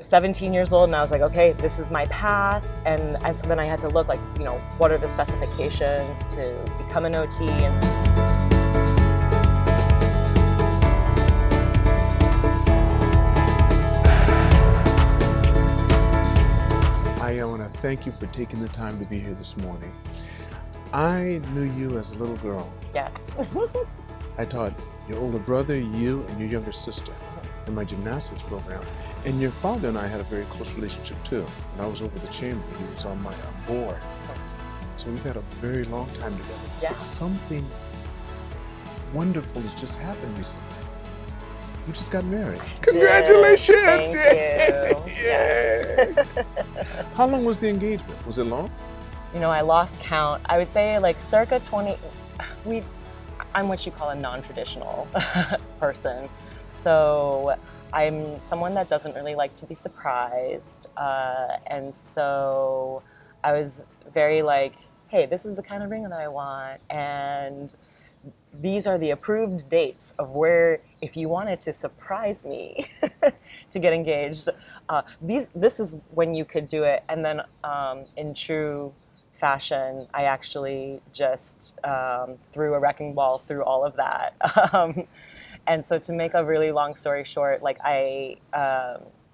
17 years old, and I was like, okay, this is my path. And so then I had to look like, you know, what are the specifications to become an OT? I want to thank you for taking the time to be here this morning. I knew you as a little girl. Yes. I taught your older brother, you, and your younger sister in my gymnastics program. And your father and I had a very close relationship too. When I was over the chamber, he was on my board. So we've had a very long time together. Yeah. But something wonderful has just happened recently. You just got married. Congratulations! Thank you. Yeah. How long was the engagement? Was it long? You know, I lost count. I would say like circa 20. I'm what you call a non-traditional person. So I'm someone that doesn't really like to be surprised. And so I was very like, hey, this is the kind of ring that I want. And these are the approved dates of where, if you wanted to surprise me to get engaged, this is when you could do it. And then in true fashion, I actually just threw a wrecking ball through all of that. And so to make a really long story short, like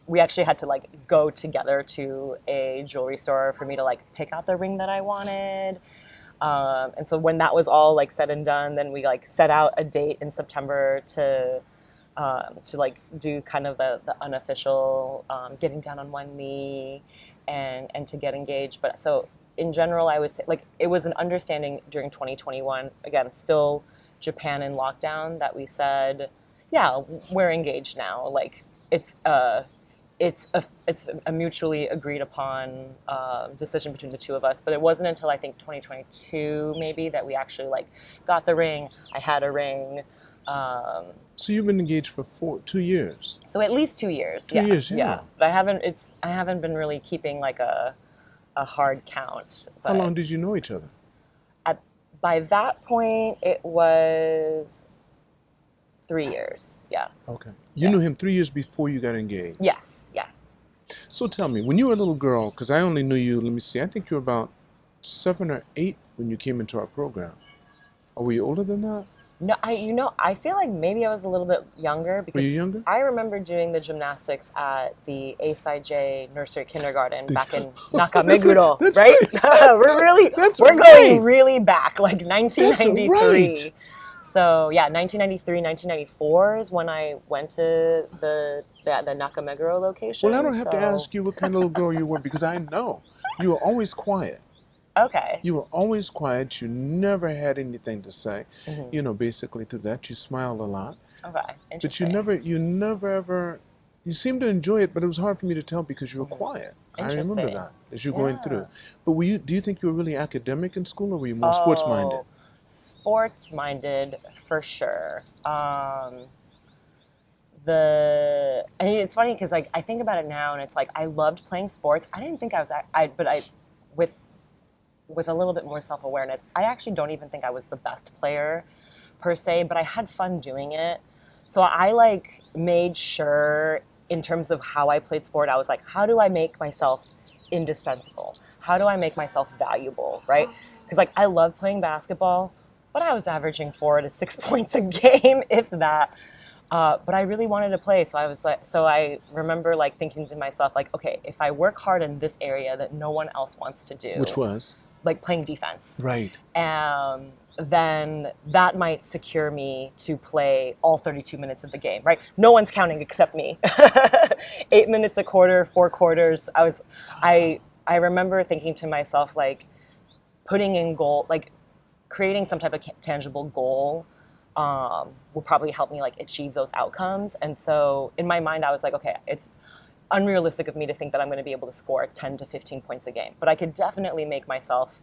we actually had to like go together to a jewelry store for me to like pick out the ring that I wanted. And so when that was all like said and done, then we like set out a date in September to like do kind of the unofficial getting down on one knee and to get engaged. But so in general, I would say like it was an understanding during 2021, again, still Japan in lockdown, that we said, yeah, we're engaged now. Like it's a mutually agreed upon decision between the two of us. But it wasn't until I think 2022 maybe that we actually like got the ring. I had a ring. So you've been engaged for 2 years. So at least 2 years. 2 years, yeah. But I haven't been really keeping like a hard count. But how long did you know each other? By that point, it was 3 years. Yeah. Okay. You knew him 3 years before you got engaged. Yes. Yeah. So tell me, when you were a little girl, because I only knew you, let me see, I think you were about 7 or 8 when you came into our program. Or were you older than that? No, I feel like maybe I was a little bit younger because were you younger? I remember doing the gymnastics at the Asaij nursery kindergarten back in Nakameguro, that's right? That's we're right. going really back, like 1993. Right. So yeah, 1993, 1994 is when I went to the Nakameguro location. Well, I don't have to ask you what kind of little girl you were because I know you were always quiet. Okay. You were always quiet. You never had anything to say. Mm-hmm. You know, basically through that, you smiled a lot. Okay. But you never ever, you seemed to enjoy it, but it was hard for me to tell because you were quiet. I remember that as you were going through. But do you think you were really academic in school or were you more sports-minded? Sports-minded for sure. And it's funny because like I think about it now and it's like I loved playing sports. I didn't think I was, with a little bit more self-awareness, I actually don't even think I was the best player per se, but I had fun doing it. So I like made sure in terms of how I played sport, I was like, how do I make myself indispensable? How do I make myself valuable, right? Because like I love playing basketball, but I was averaging 4 to 6 points a game, if that. But I really wanted to play, so I remember like thinking to myself, like, okay, if I work hard in this area that no one else wants to do, which was like playing defense, right? Then that might secure me to play all 32 minutes of the game, right? No one's counting except me. 8 minutes a quarter, 4 quarters. I remember thinking to myself, like, putting in goal, like creating some type of tangible goal will probably help me like achieve those outcomes. And so in my mind, I was like, okay, it's unrealistic of me to think that I'm going to be able to score 10 to 15 points a game, but I could definitely make myself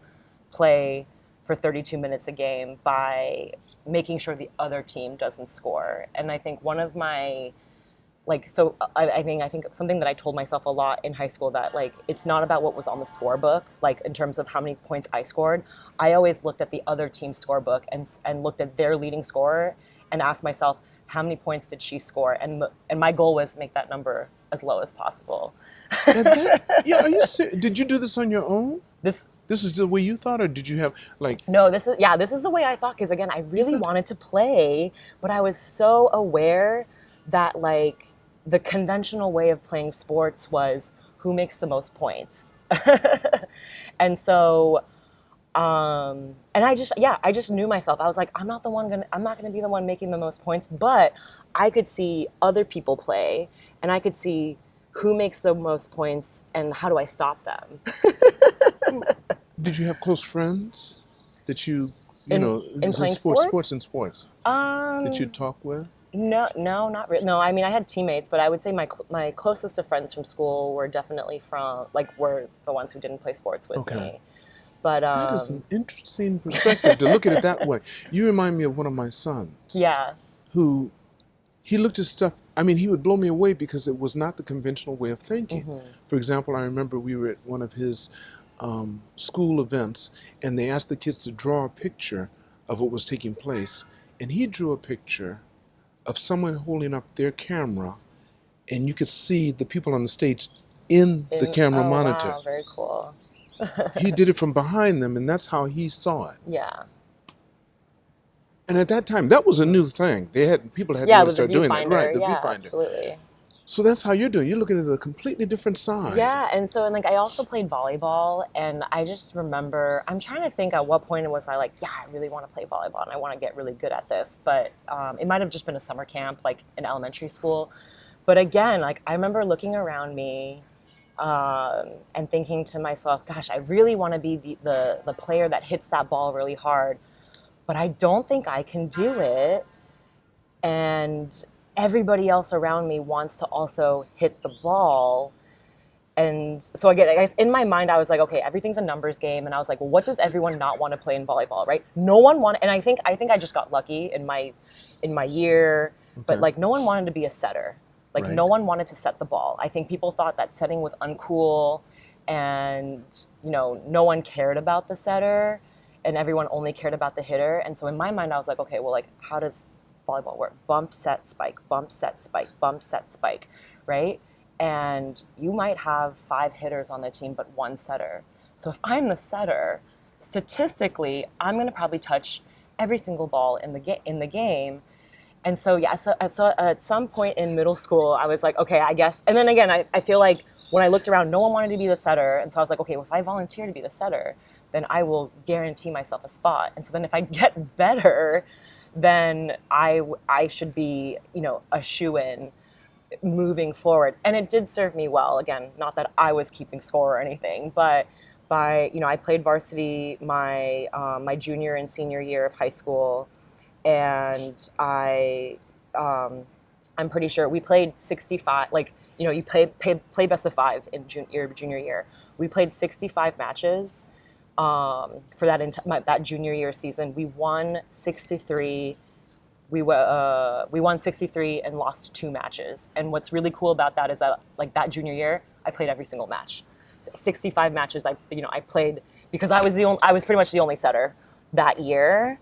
play for 32 minutes a game by making sure the other team doesn't score. And I think one of my I think something that I told myself a lot in high school, that like it's not about what was on the scorebook, like in terms of how many points I scored. I always looked at the other team's scorebook and looked at their leading scorer and asked myself, how many points did she score? And my goal was make that number as low as possible. Yeah, are you serious? Did you do this on your own? This is the way you thought, or did you have like? No, this is the way I thought, because again, I really wanted to play, but I was so aware that like the conventional way of playing sports was who makes the most points. And so and I just knew myself. I was like, I'm not gonna be the one making the most points, but I could see other people play, and I could see who makes the most points and how do I stop them. Did you have close friends that you know in playing sports that you talk with? No, not really. No, I mean, I had teammates, but I would say my closest of friends from school were definitely were the ones who didn't play sports with me. But that is an interesting perspective to look at it that way. You remind me of one of my sons. Yeah. Who, he looked at stuff. I mean, he would blow me away because it was not the conventional way of thinking. Mm-hmm. For example, I remember we were at one of his school events, and they asked the kids to draw a picture of what was taking place, and he drew a picture of someone holding up their camera, and you could see the people on the stage in the camera monitor. Wow, very cool. He did it from behind them, and that's how he saw it. Yeah. And at that time, that was a new thing. People had to start doing that, right? The viewfinder. Absolutely. So that's how you're doing. You're looking at a completely different side. Yeah, and I also played volleyball, and I just remember, I'm trying to think at what point was I like, yeah, I really want to play volleyball, and I want to get really good at this. But it might have just been a summer camp, like in elementary school. But again, like I remember looking around me and thinking to myself, gosh, I really want to be the player that hits that ball really hard, but I don't think I can do it. And everybody else around me wants to also hit the ball. And so again, I guess in my mind, I was like, okay, everything's a numbers game. And I was like, well, what does everyone not want to play in volleyball, right? No one wanted, and I think I just got lucky in my year, but like no one wanted to be a setter. Like no one wanted to set the ball. I think people thought that setting was uncool, and no one cared about the setter, and everyone only cared about the hitter. And so in my mind, I was like, okay, well, like how does volleyball work? Bump, set, spike, bump, set, spike, bump, set, spike, right? And you might have 5 hitters on the team, but 1 setter. So if I'm the setter, statistically, I'm going to probably touch every single ball in the game. And so, yeah, so at some point in middle school, I was like, okay, I guess. And then again, I feel like when I looked around, no one wanted to be the setter. And so I was like, okay, well, if I volunteer to be the setter, then I will guarantee myself a spot. And so then if I get better, then I should be, a shoo-in moving forward. And it did serve me well. Again, not that I was keeping score or anything, but I played varsity my junior and senior year of high school. And I'm pretty sure we played 65, you play best of 5 in junior year. We played 65 matches for that junior year season. We won 63. We won 63 and lost 2 matches. And what's really cool about that is that like that junior year, I played every single match. 65 matches I played because I was pretty much the only setter that year.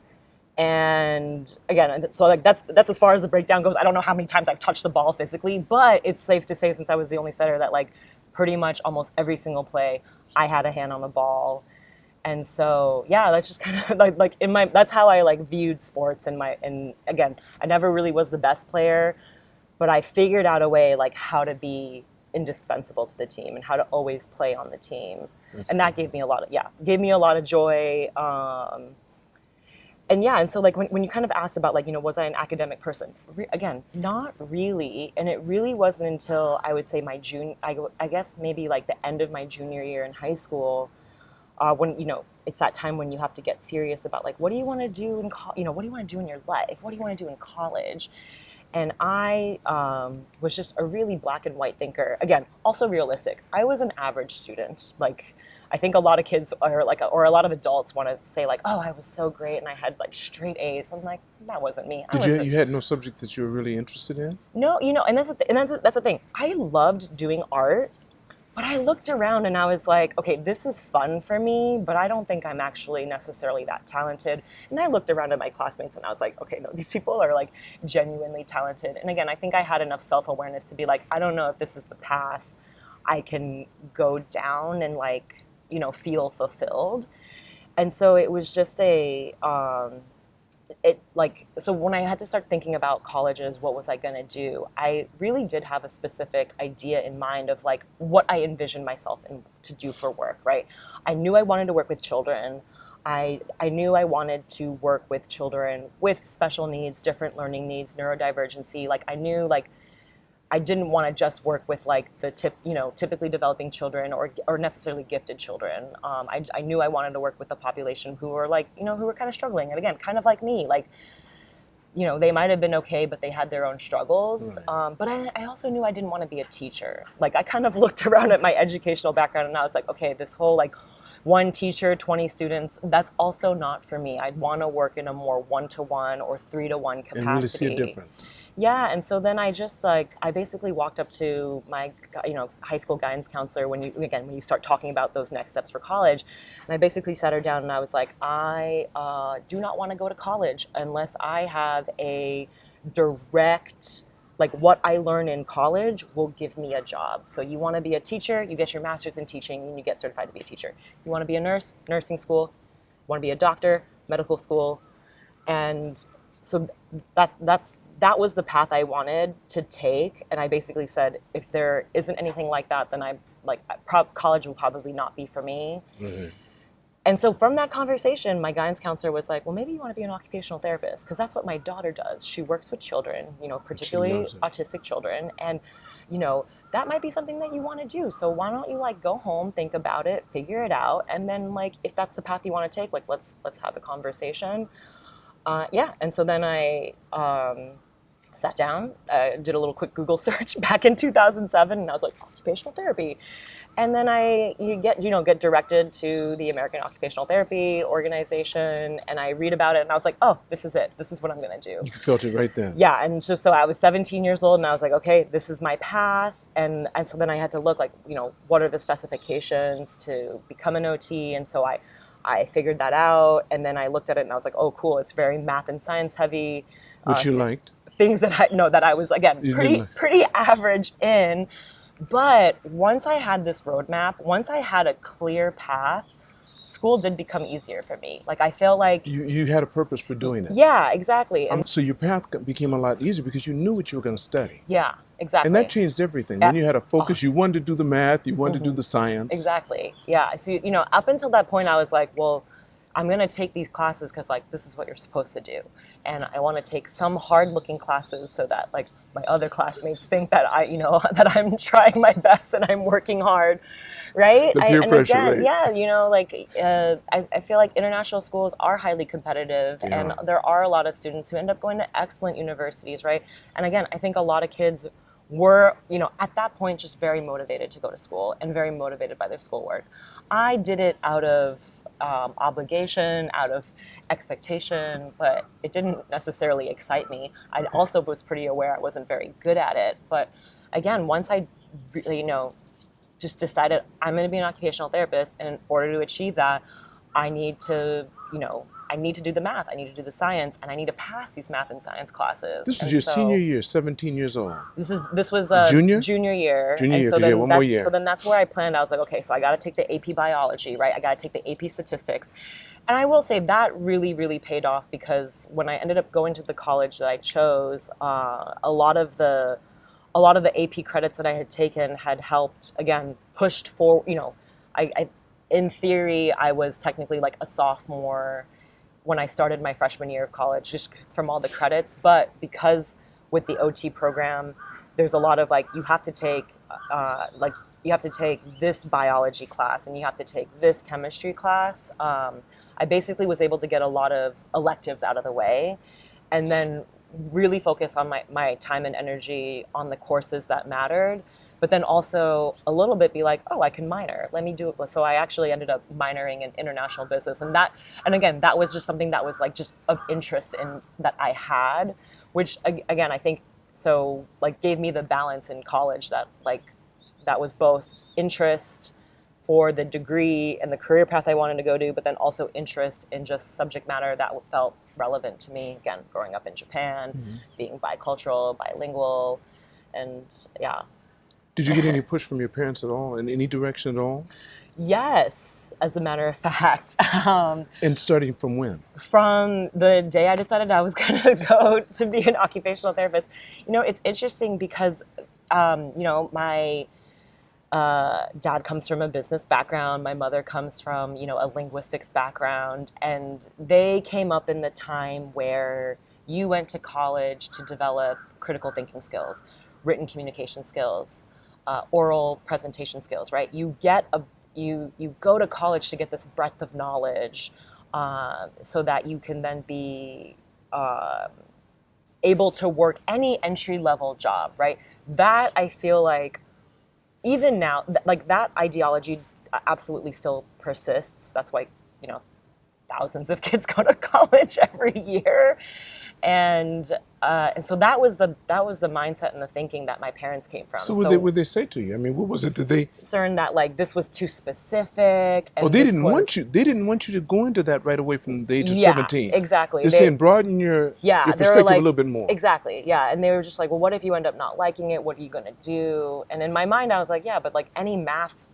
And again, so like that's as far as the breakdown goes. I don't know how many times I've touched the ball physically, but it's safe to say, since I was the only setter, that like pretty much almost every single play I had a hand on the ball. And so yeah, that's just kind of like that's how I like viewed sports and again, I never really was the best player, but I figured out a way like how to be indispensable to the team and how to always play on the team. And that gave me a lot of joy. And so like when you kind of asked about like, was I an academic person? Again, not really. And it really wasn't until I would say I guess maybe like the end of my junior year in high school, when, it's that time when you have to get serious about like, what do you want to do what do you want to do in your life? What do you want to do in college? And I was just a really black and white thinker. Again, also realistic. I was an average student. Like, I think a lot of kids or a lot of adults want to say like, oh, I was so great and I had like straight A's. I'm like, that wasn't me. You had no subject that you were really interested in? No, and that's the thing. I loved doing art, But I looked around and I was like, okay, this is fun for me, but I don't think I'm actually necessarily that talented. And I looked around at my classmates and I was like, okay, no, these people are like genuinely talented. And again, I think I had enough self-awareness to be like, I don't know if this is the path I can go down and like, you know, feel fulfilled. And so it was just so when I had to start thinking about colleges, what was I going to do? I really did have a specific idea in mind of like what I envisioned myself to do for work, right? I knew I wanted to work with children. I knew I wanted to work with children with special needs, different learning needs, neurodivergency. Like I knew like I didn't want to just work with like the typically developing children or necessarily gifted children. I knew I wanted to work with the population who were like, who were kind of struggling. And again, kind of like me, like, they might have been okay, but they had their own struggles. Right. But I also knew I didn't want to be a teacher. Like I kind of looked around at my educational background and I was like, okay, this whole like one teacher, 20 students, that's also not for me. I'd want to work in a more one-to-one or 3-to-one capacity. And really see a difference. Yeah, and so then I basically walked up to my, high school guidance counselor when you start talking about those next steps for college, and I basically sat her down and I was like, I do not want to go to college unless I have a direct, like what I learn in college will give me a job. So you want to be a teacher, you get your master's in teaching and you get certified to be a teacher. You want to be a nurse, nursing school. You want to be a doctor, medical school. And so that was the path I wanted to take. And I basically said, if there isn't anything like that, then college will probably not be for me. Mm-hmm. And so from that conversation, my guidance counselor was like, well, maybe you want to be an occupational therapist, because that's what my daughter does. She works with children, particularly autistic children. And, that might be something that you want to do. So why don't you go home, think about it, figure it out. And then if that's the path you want to take, let's have a conversation. And so then I sat down, did a little quick Google search back in 2007, and I was like, occupational therapy. And then you get directed to the American Occupational Therapy Organization, and I read about it, and I was like, oh, this is it. This is what I'm going to do. You felt it right then. Yeah, and just so I was 17 years old, and I was like, okay, this is my path. And so then I had to look what are the specifications to become an OT, and so I figured that out, and then I looked at it, and I was like, oh, cool, it's very math and science heavy. Which you liked? Things that I was, again, pretty average in. But once I had this roadmap, once I had a clear path, school did become easier for me. I felt like... You had a purpose for doing it. Yeah, exactly. So your path became a lot easier because you knew what you were going to study. Yeah, exactly. And that changed everything. When you had a focus, you wanted to do the math, you wanted to do the science. Exactly. Yeah. So, up until that point, I was like, well, I'm going to take these classes because this is what you're supposed to do. And I want to take some hard looking classes so that my other classmates think that that I'm trying my best and I'm working hard. Right. The peer pressure, right? Yeah. I feel like international schools are highly competitive, and there are a lot of students who end up going to excellent universities. Right. And again, I think a lot of kids were, at that point, just very motivated to go to school and very motivated by their schoolwork. I did it out of obligation, out of expectation, but it didn't necessarily excite me. I also was pretty aware I wasn't very good at it. But again, once I really, just decided I'm going to be an occupational therapist, and in order to achieve that, I need to do the math, I need to do the science, and I need to pass these math and science classes. This was your senior year, 17 years old. This was junior? Junior year. Junior year, so then one more year. So then that's where I planned. I was like, okay, so I got to take the AP biology, right? I got to take the AP statistics. And I will say that really, really paid off, because when I ended up going to the college that I chose, a lot of the AP credits that I had taken had helped, again, pushed for, in theory, I was technically a sophomore when I started my freshman year of college, just from all the credits. But because with the OT program, there's a lot of you have to take this biology class and you have to take this chemistry class. I basically was able to get a lot of electives out of the way, and then really focus on my time and energy on the courses that mattered. But then also a little bit be like, oh, I can minor. Let me do it. So I actually ended up minoring in international business. And again, that was just something that was just of interest in that I had, which again, I think gave me the balance in college that that was both interest for the degree and the career path I wanted to go to, but then also interest in just subject matter that felt relevant to me. Again, growing up in Japan, being bicultural, bilingual, and yeah. Did you get any push from your parents at all, in any direction at all? Yes, as a matter of fact. And starting from when? From the day I decided I was going to go to be an occupational therapist. You know, it's interesting because, you know, my dad comes from a business background. My mother comes from, you know, a linguistics background. And they came up in the time where you went to college to develop critical thinking skills, written communication skills, oral presentation skills, right? You go to college to get this breadth of knowledge so that you can then be able to work any entry-level job, right? That I feel like even now, like that ideology absolutely still persists. That's why, you know, thousands of kids go to college every year. And so that was the mindset and the thinking that my parents came from. So what would they say to you? I mean, what was it that they concerned that like this was too specific? And they didn't want you. They didn't want you to go into that right away from the age of 17. Exactly. They're saying broaden your perspective a little bit more. Exactly. Yeah. And they were just like, well, what if you end up not liking it? What are you going to do? And in my mind, I was like, yeah, but like any math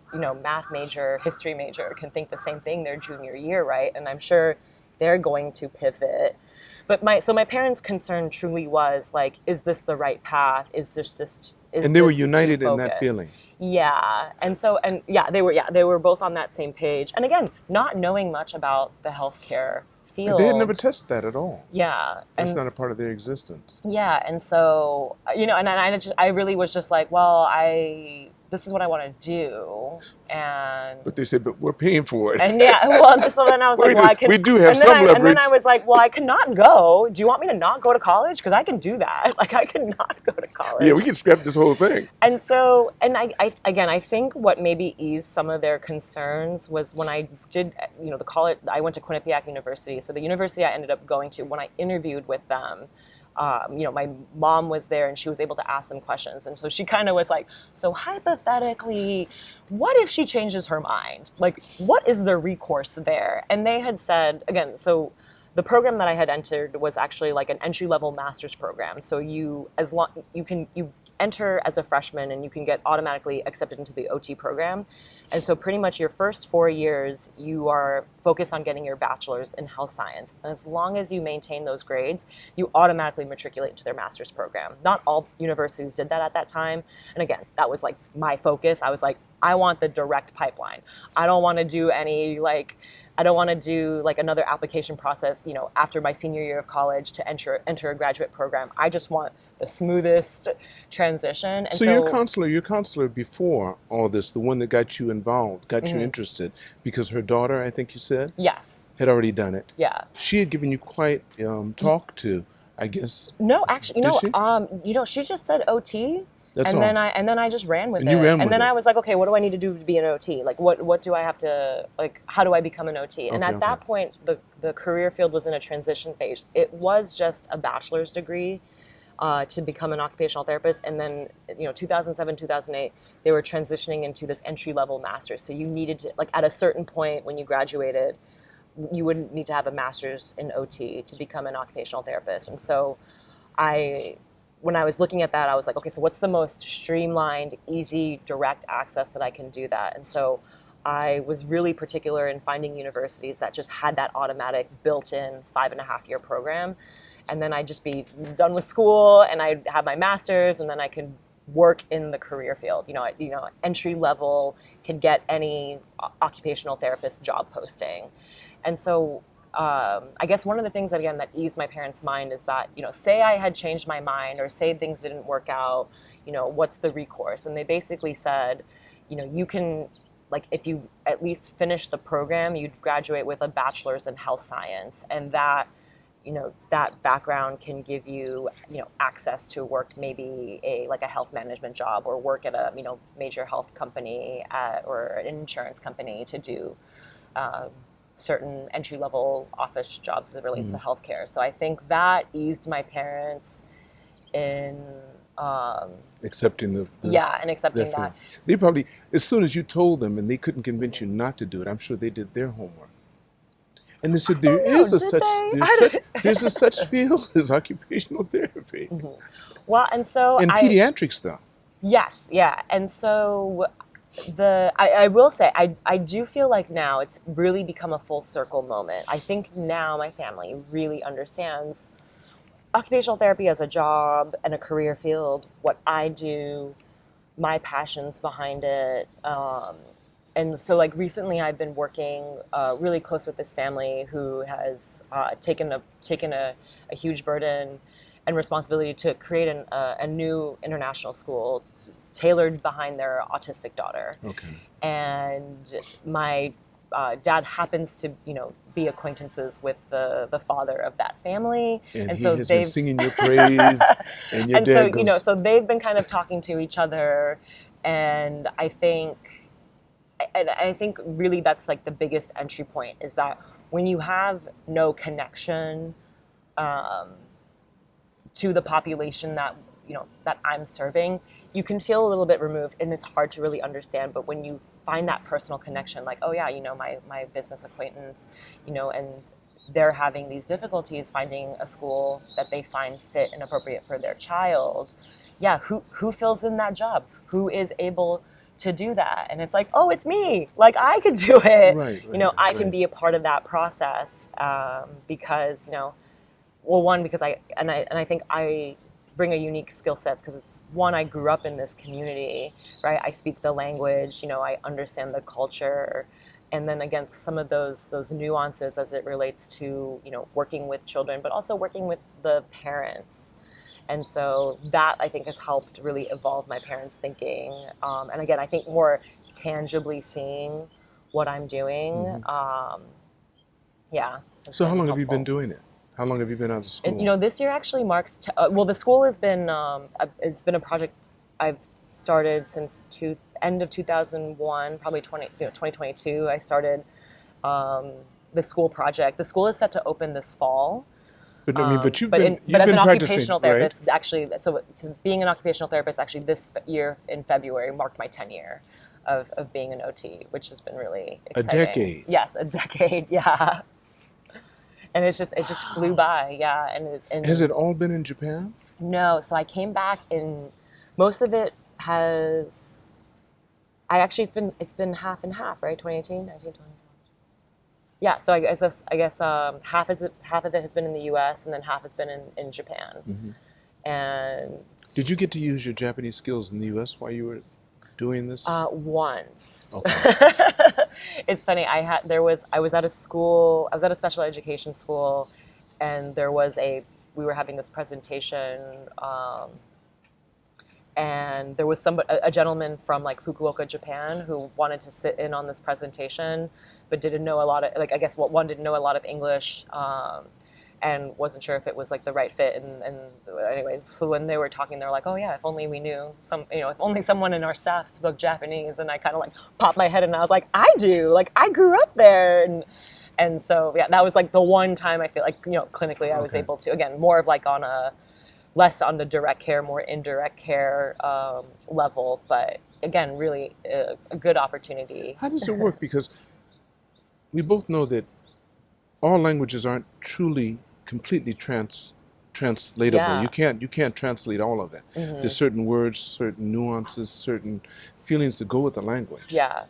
major, history major can think the same thing their junior year, right? And I'm sure they're going to pivot. But my parents' concern truly was like, is this the right path? Is and they were united in that feeling. Yeah. They were both on that same page. And again, not knowing much about the healthcare field. They had never tested that at all. Yeah. That's not a part of their existence. Yeah. And so, you know, and I really was just like, well, this is what I want to do, but they said, but we're paying for it. And yeah, well, so then I was like, well, I can. We do have some leverage. And then I was like, well, I cannot go. Do you want me to not go to college? Because I can do that. Like, I could not go to college. Yeah, we can scrap this whole thing. And so, and I think what maybe eased some of their concerns was when I did, you know, the college. I went to Quinnipiac University. So the university I ended up going to, when I interviewed with them, you know, my mom was there and she was able to ask some questions. And so she kind of was like, so hypothetically, what if she changes her mind? Like, what is the recourse there? And they had said, again, so the program that I had entered was actually like an entry-level master's program. So you enter as a freshman and you can get automatically accepted into the OT program. And so pretty much your first 4 years, you are focused on getting your bachelor's in health science. And as long as you maintain those grades, you automatically matriculate into their master's program. Not all universities did that at that time. And again, that was like my focus. I was like, I want the direct pipeline. I don't want to do another application process, you know, after my senior year of college to enter a graduate program. I just want the smoothest transition. And so your counselor before all this, the one that got you involved, got you interested, because her daughter, I think you said? Yes. Had already done it. Yeah. She had given you quite talk to, I guess. No, actually, she just said OT. That's and all. then I just ran with it. And then I was like, okay, what do I need to do to be an OT? Like, what do I have to, like, how do I become an OT? And at that point, the career field was in a transition phase. It was just a bachelor's degree to become an occupational therapist. And then, you know, 2007, 2008, they were transitioning into this entry-level master's. So you needed to, like, at a certain point when you graduated, you would need to have a master's in OT to become an occupational therapist. And so when I was looking at that, I was like, okay, so what's the most streamlined, easy, direct access that I can do that? And so I was really particular in finding universities that just had that automatic built-in 5.5-year program. And then I'd just be done with school and I'd have my master's and then I could work in the career field. You know, entry level, could get any occupational therapist job posting. And so I guess one of the things that, again, that eased my parents' mind is that, you know, say I had changed my mind or say things didn't work out, you know, what's the recourse? And they basically said, you know, you can, like, if you at least finish the program, you'd graduate with a bachelor's in health science. And that, you know, that background can give you, you know, access to work maybe a health management job or work at a, you know, major health company or an insurance company to do certain entry-level office jobs as it relates to healthcare. So I think that eased my parents in Accepting the Yeah, and accepting definitely. that. They probably, as soon as you told them and they couldn't convince you not to do it, I'm sure they did their homework. And they said there Oh is no, a did such they? there's a such field as occupational therapy. Well, and so And pediatrics though. yes, yeah. And so I will say I do feel like now it's really become a full circle moment. I think now my family really understands occupational therapy as a job and a career field, what I do, my passions behind it. And so like recently I've been working really close with this family who has taken a huge burden and responsibility to create a new international school tailored behind their autistic daughter. Okay. And my dad happens to, be acquaintances with the father of that family, And he so has they've been singing your praise, and your and dad so goes, so they've been kind of talking to each other, and I think really that's like the biggest entry point is that when you have no connection to the population that that I'm serving, you can feel a little bit removed and it's hard to really understand. But when you find that personal connection, like, oh yeah, my business acquaintance, and they're having these difficulties finding a school that they find fit and appropriate for their child, yeah, who fills in that job? Who is able to do that? And it's like, oh, it's me. Like I could do it. Right, I can right. be a part of that process because well, one, because I think I bring a unique skill sets because it's one, I grew up in this community, right? I speak the language, I understand the culture, and then again, some of those nuances as it relates to working with children, but also working with the parents. And so that I think has helped really evolve my parents' thinking. And again, I think more tangibly seeing what I'm doing. Yeah. So how long have you been doing it? How long have you been out of school? And, this year actually marks, well, the school has been a project I've started since end of 2001, probably 2022. I started the school project. The school is set to open this fall. But I mean, but as an practicing, occupational therapist, right? actually, so to being an occupational therapist, actually this year in February marked my 10 year of being an OT, which has been really exciting. A decade. Yes, a decade, yeah. And it just flew by, yeah. And has it all been in Japan? No, so I came back in, most of it has, it's been half and half, right? 2018, 19, 20. Yeah, so I guess half of it has been in the U.S. and then half has been in Japan. Mm-hmm. And did you get to use your Japanese skills in the U.S. while you were doing this? Once. Okay. It's funny. I was at a school. I was at a special education school, and we were having this presentation. And there was a gentleman from like Fukuoka, Japan, who wanted to sit in on this presentation, but didn't know a lot of didn't know a lot of English, and wasn't sure if it was like the right fit. And anyway, so when they were talking, they were like, "Oh yeah, if only we knew if only someone in our staff spoke Japanese." And I kind of like popped my head, and I was like, "I do. Like I grew up there." And so yeah, that was like the one time I feel like clinically I was able to, again, more of like less on the direct care, more indirect care level, but again, really a good opportunity. How does it work? Because we both know that all languages aren't truly completely translatable. Yeah. You can't translate all of it. Mm-hmm. There's certain words, certain nuances, certain feelings that go with the language. Yeah.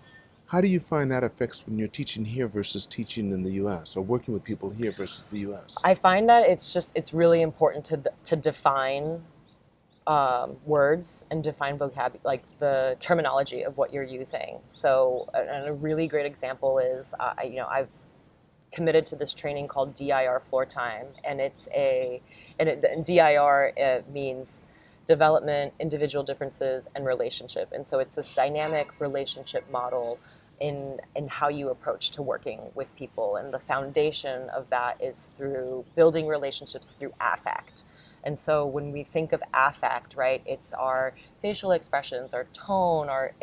How do you find that affects when you're teaching here versus teaching in the U.S. or working with people here versus the U.S.? I find that it's really important to define words and define vocabulary, like the terminology of what you're using. So a really great example is, I've committed to this training called DIR Floortime, and DIR means development, individual differences, and relationship. And so it's this dynamic relationship model in how you approach to working with people. And the foundation of that is through building relationships through affect. And so when we think of affect, right, it's our facial expressions, our tone, our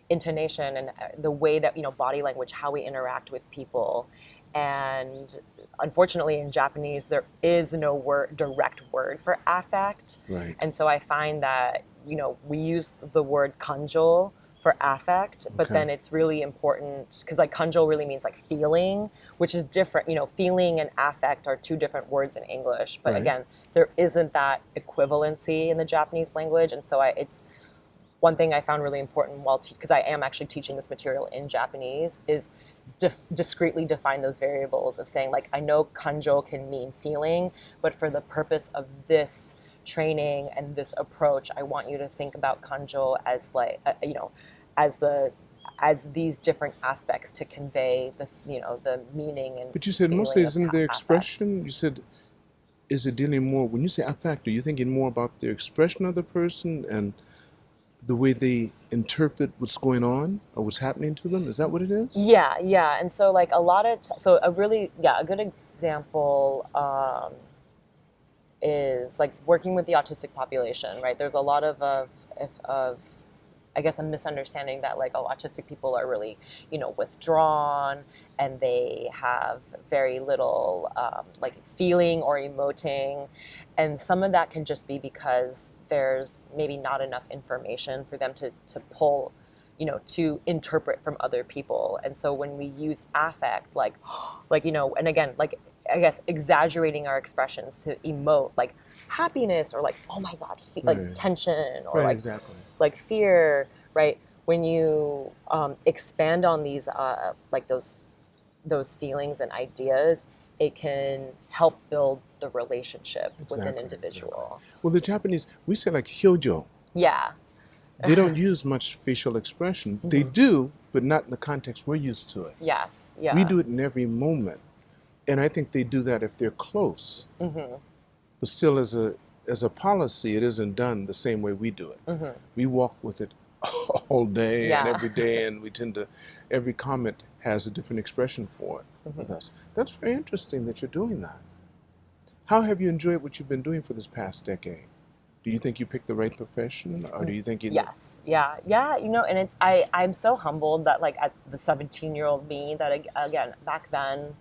intonation, and the way that, body language, how we interact with people. And unfortunately in Japanese, there is no direct word for affect. Right. And so I find that, we use the word kanjo for affect, but Okay. then it's really important because like kanjo really means like feeling, which is different. Feeling and affect are two different words in English, but Right. again, there isn't that equivalency in the Japanese language. And so it's one thing I found really important while because I am actually teaching this material in Japanese is discreetly define those variables of saying like, I know kanjo can mean feeling, but for the purpose of this training and this approach, I want you to think about kanjo as like, as these different aspects to convey the meaning and. But you said mostly isn't the expression, you said, is it dealing more, when you say affect, are you thinking more about the expression of the person and the way they interpret what's going on or what's happening to them? Is that what it is? Yeah. And so like a lot of, a good example is like working with the autistic population, right? There's a lot of I guess a misunderstanding that like, autistic people are really, withdrawn and they have very little like feeling or emoting. And some of that can just be because there's maybe not enough information for them to pull, to interpret from other people. And so when we use affect, like, and again, like, I guess exaggerating our expressions to emote, like happiness or like, oh my God, like tension or like, exactly. like fear, right? When you expand on these, like those feelings and ideas, it can help build the relationship with an individual. Exactly. Well, the Japanese, we say like hyojo. Yeah. They don't use much facial expression. Mm-hmm. They do, but not in the context we're used to it. Yes, yeah. We do it in every moment. And I think they do that if they're close. Mm-hmm. But still, as a policy, it isn't done the same way we do it. Mm-hmm. We walk with it all day and Yeah. every day, and we tend to, every comment has a different expression for it with us. That's very interesting that you're doing that. How have you enjoyed what you've been doing for this past decade? Do you think you picked the right profession, or do you think you... Yes, yeah, and it's, I'm so humbled that like at the 17-year-old me that again, back then,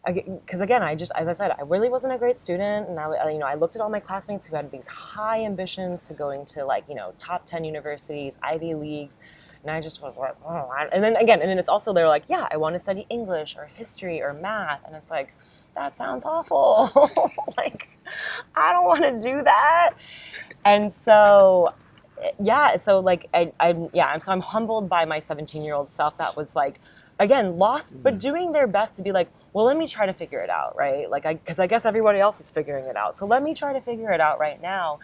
because again, as I said, I really wasn't a great student, and I looked at all my classmates who had these high ambitions to going to like, top 10 universities, Ivy Leagues, and I just was like, oh, and then it's also, they're like, yeah, I want to study English or history or math, and it's like, that sounds awful. Like, I don't want to do that. And so, so like, I'm humbled by my 17-year-old self that was like, again, lost, but doing their best to be like, well, let me try to figure it out, right? Like, because I guess everybody else is figuring it out. So let me try to figure it out right now.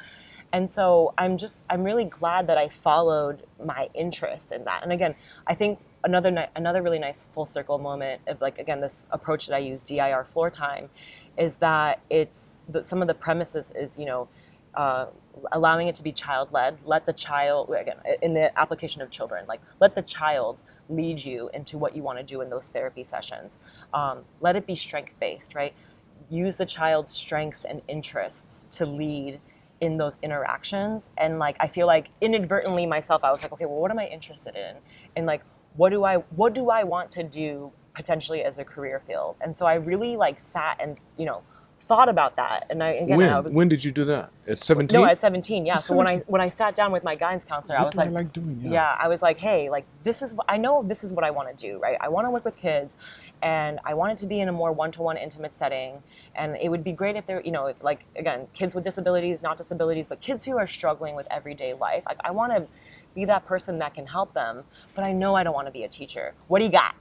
And so I'm really glad that I followed my interest in that. And again, I think another really nice full circle moment of like, again, this approach that I use, DIR Floortime, is that some of the premises is, allowing it to be child-led. Let the child, again, in the application of children, like let the child lead you into what you want to do in those therapy sessions. Let it be strength-based, right? Use the child's strengths and interests to lead in those interactions. And like, I feel like inadvertently myself, I was like, okay, well, what am I interested in? And like, what do I want to do potentially as a career field? And so I really like sat and, thought about that. And when did you do that? At 17? No, at 17, yeah. So when I sat down with my guidance counselor, I was like, I was like, hey, like I know this is what I want to do, right? I want to work with kids, and I want it to be in a more one-to-one intimate setting. And it would be great if there, if like, again, kids with disabilities, not disabilities, but kids who are struggling with everyday life. Like, I want to be that person that can help them, but I know I don't want to be a teacher. What do you got?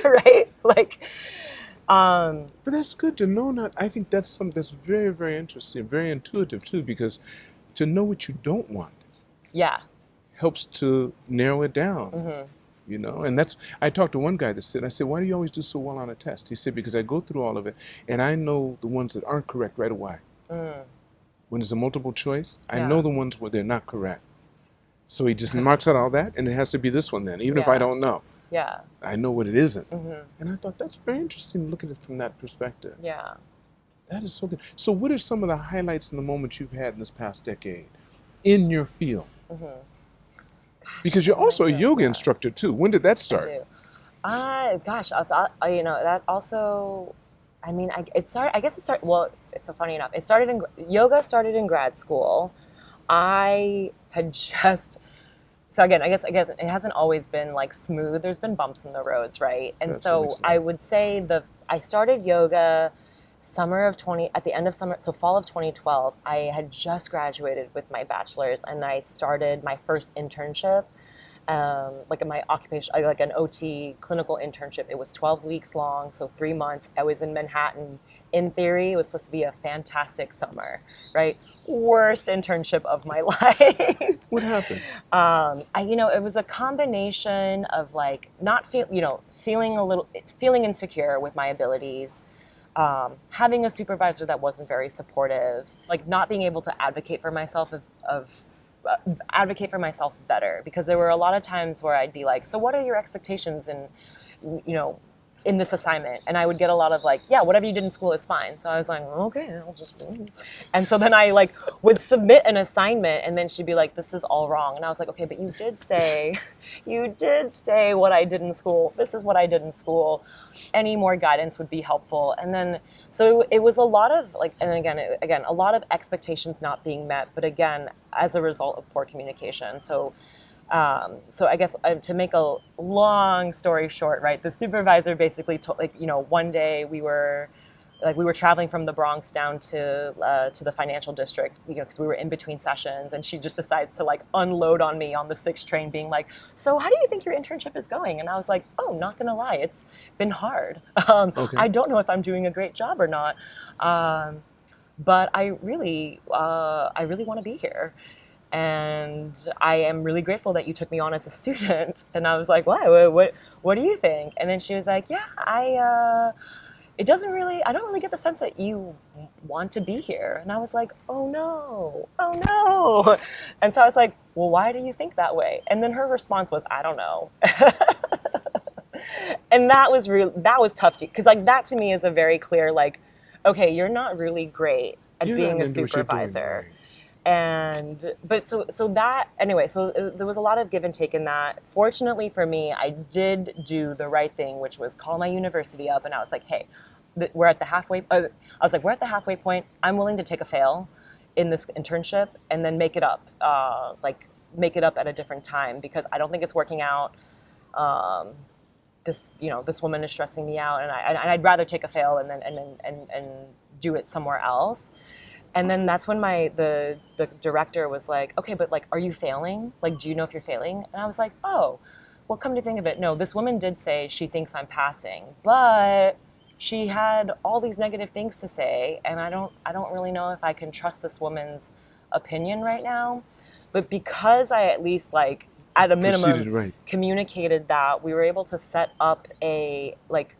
Right? Like, but that's good to know. I think that's something that's very, very interesting, very intuitive too, because to know what you don't want, helps to narrow it down. And I talked to one guy that said, I said, why do you always do so well on a test? He said, because I go through all of it and I know the ones that aren't correct right away. When it's a multiple choice, I know the ones where they're not correct. So he just marks out all that, and it has to be this one then, even if I don't know. Yeah. I know what it isn't. And I thought that's very interesting to look at it from that perspective. Yeah. That is so good. So what are some of the highlights in the moments you've had in this past decade in your field? Gosh, because you're also a yoga instructor too. When did that start? I do. Gosh, I thought, that also, I mean, I guess it started, well, it's so funny enough. Yoga started in grad school. I had just, so again, I guess it hasn't always been like smooth. There's been bumps in the roads, right? And That's what so makes it. I would say I started yoga at the end of summer, so fall of 2012. I had just graduated with my bachelor's and I started my first internship, like in my occupation, like an OT clinical internship. It was 12 weeks long, so 3 months. I was in Manhattan. In theory, it was supposed to be a fantastic summer, right? Worst internship of my life. What happened? It was a combination of like not feeling insecure with my abilities, having a supervisor that wasn't very supportive, like not being able to advocate for myself advocate for myself better, because there were a lot of times where I'd be like, so what are your expectations in this assignment? And I would get a lot of like, yeah, whatever you did in school is fine. So I was like, okay, I'll just, and so then I like would submit an assignment and then she'd be like, this is all wrong. And I was like, okay, but you did say what I did in school. This is what I did in school. Any more guidance would be helpful. And then, so it was a lot of like, and again, a lot of expectations not being met, but again, as a result of poor communication. So I guess to make a long story short, right? The supervisor basically told, like, one day we were traveling from the Bronx down to the financial district, because we were in between sessions, and she just decides to like unload on me on the 6 train, being like, "So how do you think your internship is going?" And I was like, "Oh, not gonna lie, it's been hard. Okay. I don't know if I'm doing a great job or not, but I really want to be here." And I am really grateful that you took me on as a student. And I was like, what do you think? And then she was like, yeah, I don't really get the sense that you want to be here. And I was like, oh no. And so I was like, well, why do you think that way? And then her response was, I don't know. And that was tough because like that to me is a very clear, like, okay, you're not really great at being a supervisor. But there was a lot of give and take in that. Fortunately for me, I did do the right thing, which was call my university up, and I was like, hey, we're at the halfway point. I'm willing to take a fail in this internship and then make it up at a different time, because I don't think it's working out. This woman is stressing me out, and I'd rather take a fail and do it somewhere else. And then that's when the director was like, okay, but like, are you failing? Like, do you know if you're failing? And I was like, oh, well, come to think of it, no, this woman did say she thinks I'm passing, but she had all these negative things to say, and I don't really know if I can trust this woman's opinion right now. But because I at least like at a minimum communicated that, we were able to set up a like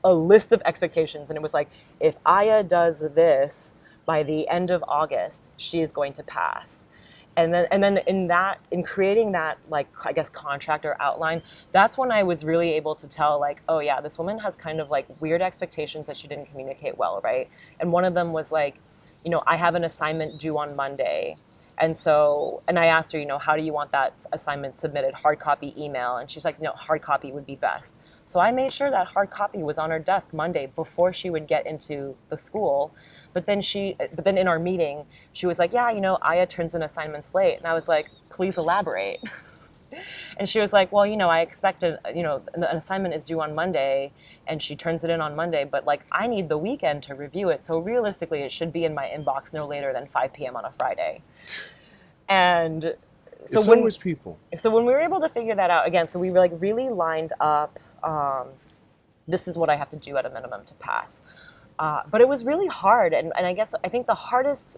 a list of expectations, and it was like, if Aya does this by the end of August, she is going to pass. And then in creating that, like, I guess, contract or outline, that's when I was really able to tell, like, oh yeah, this woman has kind of like weird expectations that she didn't communicate well, right? And one of them was like, I have an assignment due on Monday. And I asked her, how do you want that assignment submitted? Hard copy, email? And she's like, no, hard copy would be best. So I made sure that hard copy was on her desk Monday before she would get into the school. But then in our meeting, she was like, yeah, Aya turns in assignments late. And I was like, please elaborate. And she was like, well, I expected, an assignment is due on Monday and she turns it in on Monday, but like I need the weekend to review it. So realistically, it should be in my inbox no later than 5 p.m. on a Friday. And so it's always people. So when we were able to figure that out, again, so we were like really lined up, this is what I have to do at a minimum to pass. But it was really hard. And I think the hardest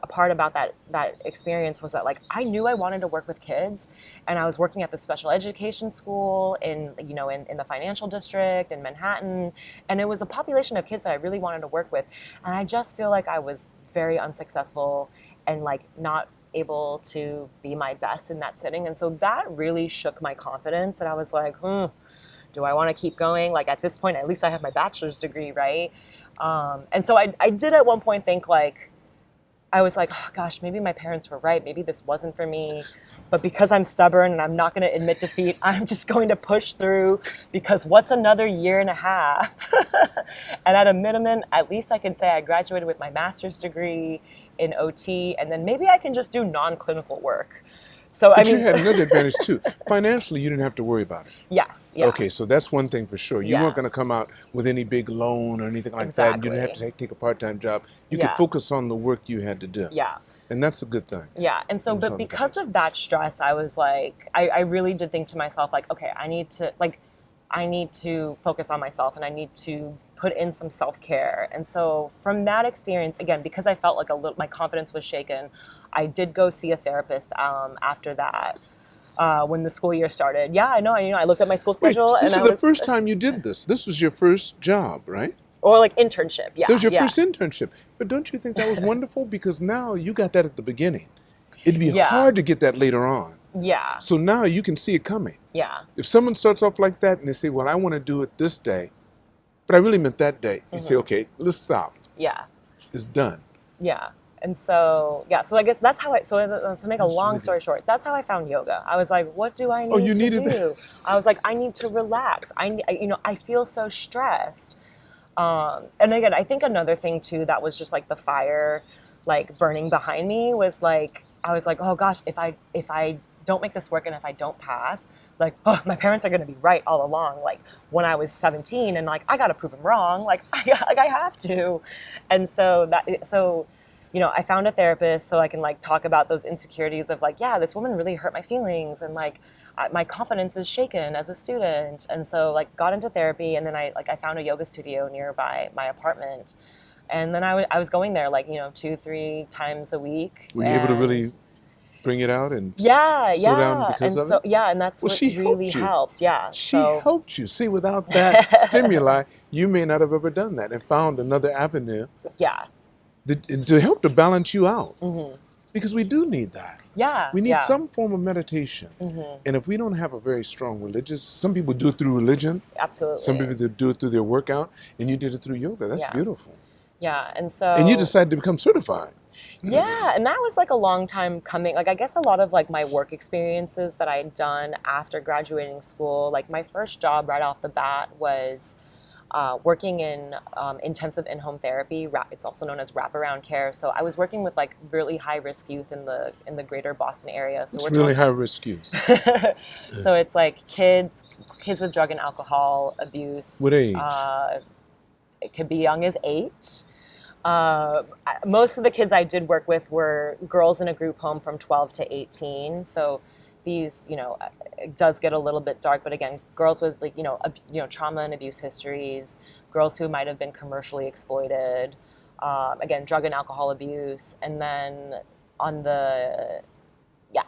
part about that experience was that, like, I knew I wanted to work with kids, and I was working at the special education school in the financial district in Manhattan, and it was a population of kids that I really wanted to work with. And I just feel like I was very unsuccessful and like not able to be my best in that setting. And so that really shook my confidence, and I was like, do I want to keep going? Like, at this point, at least I have my bachelor's degree, right? And so I did at one point think, like, I was like, oh gosh, maybe my parents were right. Maybe this wasn't for me. But because I'm stubborn and I'm not going to admit defeat, I'm just going to push through, because what's another year and a half? And at a minimum, at least I can say I graduated with my master's degree in OT, and then maybe I can just do non-clinical work. So But I mean, you had another advantage too. Financially, you didn't have to worry about it. yes, yeah. Okay, so that's one thing for sure. You Yeah. weren't going to come out with any big loan or anything like that. And you didn't have to take a part-time job. You could Yeah. focus on the work you had to do. Yeah. And that's a good thing. Yeah. And so, but because of that stress, I was like, I really did think to myself, like, okay, I need to focus on myself, and I need to put in some self-care. And so from that experience, again, because I felt like my confidence was shaken, I did go see a therapist after that. When the school year started. Yeah, I know. I looked at my school schedule. Wait, this and is the first time you did this. This was your first job, right? Or like internship. Yeah. That was your first internship. But don't you think that was wonderful? Because now you got that at the beginning. It'd be hard to get that later on. Yeah. So now you can see it coming. Yeah. If someone starts off like that and they say, well, I want to do it this day, but I really meant that day. You say, okay, let's stop. Yeah. It's done. Yeah. And so, so I guess that's how to make a long story short, that's how I found yoga. I was like, what do I need to do? That? I was like, I need to relax. I feel so stressed. And again, I think another thing too, that was just like the fire, like burning behind me was like, I was like, oh gosh, if I don't make this work and if I don't pass, like, oh, my parents are going to be right all along. Like when I was 17 and like, I got to prove them wrong. Like I have to. And so I found a therapist so I can like talk about those insecurities of like, yeah, this woman really hurt my feelings, and like my confidence is shaken as a student. And so like got into therapy, and then I found a yoga studio nearby my apartment, and then I was going there like 2-3 times a week. Were you able to really bring it out and slow down because of it? Yeah, and that's what really helped. Yeah, she helped you. See, without that stimuli, you may not have ever done that and found another avenue. Yeah. To help to balance you out, because we do need that. Yeah, we need some form of meditation, and if we don't have a very strong religious, some people do it through religion. Absolutely. Some people do it through their workout, and you did it through yoga. That's beautiful. Yeah, and you decided to become certified. Yeah, and that was like a long time coming. Like I guess a lot of like my work experiences that I had done after graduating school, like my first job right off the bat was working in intensive in-home therapy. It's also known as wraparound care. So I was working with like really high-risk youth in the greater Boston area. So it's really high-risk youth. So it's like kids with drug and alcohol abuse. What age? It could be young as 8. Most of the kids I did work with were girls in a group home from 12 to 18. So these, it does get a little bit dark, but again, girls with like, trauma and abuse histories, girls who might have been commercially exploited, again, drug and alcohol abuse. And then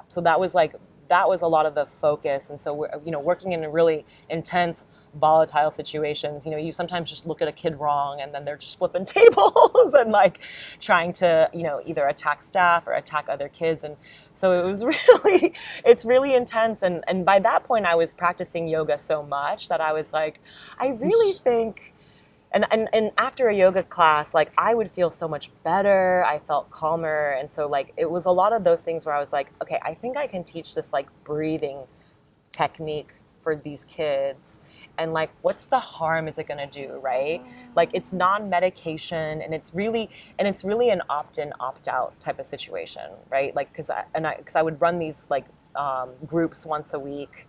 so that was a lot of the focus. And so we're, working in really intense, volatile situations. You sometimes just look at a kid wrong and then they're just flipping tables and like trying to, either attack staff or attack other kids. And so it's really intense. And by that point I was practicing yoga so much that I was like, I really think, and after a yoga class, like I would feel so much better. I felt calmer. And so like, it was a lot of those things where I was like, okay, I think I can teach this like breathing technique for these kids. And like, what's the harm is it going to do, right? Like it's non-medication, and it's really an opt-in, opt-out type of situation, right? Like, cause I would run these like groups once a week,